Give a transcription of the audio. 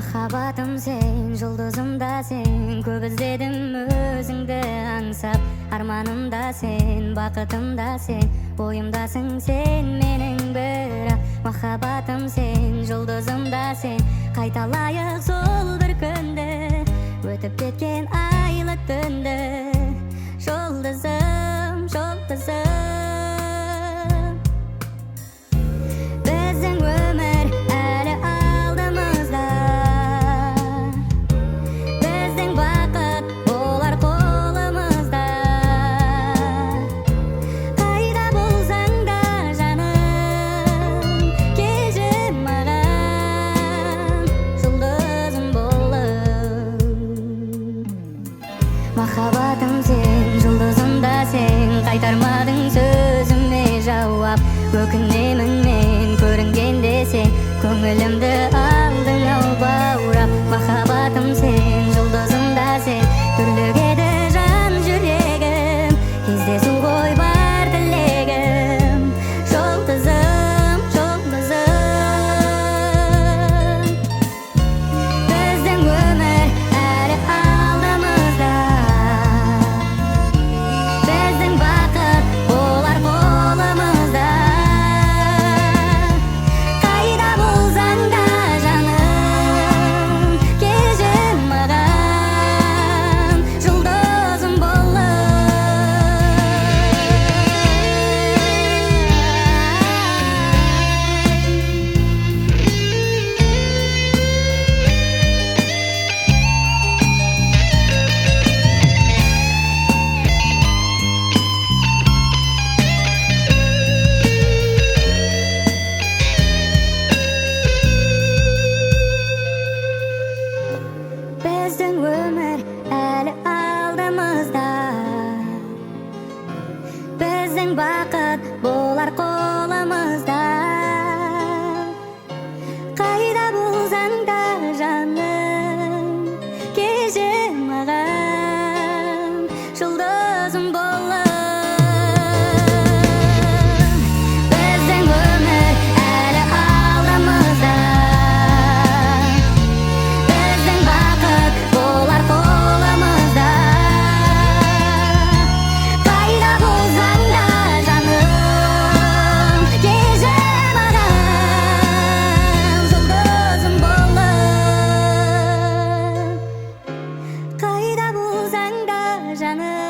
Махаббатым сен, жұлдызым да сен, көп іздедім өзіңді аңсап. Арманым да сен, бақытым да сен, ойымдасың сен менің бірақ. Махаббатым сен, жұлдызым да сен, қайталайық сол бір күнді, өтіп кеткен айлы түнді. Жұлдызым, жұлдызым, біздің өмір әлі алдымызда, біздің бақыт болар қолымызда. Қайда болсаң да жаным, келші маған жұлдызым болып. Махаббатым сен, жұлдызым да сен, қайтармадың сөзіме жауап. Өкінемін мен көрінгенде сен, көңілімді алдың ау баурап. Махаббатым сен, жұлдызым да сен, түрлігеді жан жүрегім, кездесу ғой бар тілегім. Жұлдызым, жұлдызым, біздің өмір әлі алдымызда, біздің бақыт болар қолымызда. Қайда болсаң да жаным, келші маған жұлдызым болып. Біздің өмір әлі алдымызда, біздің бақыт болар қолымызда. Қайда болсаң да жаным, келші маған жұлдызым болып. Біздің өмір әлі алдымызда, біздің бақыт болар қолымызда. Қайда болсаң да жаным, келші маған жұлдызым болып. Қайда болсаң да жаным,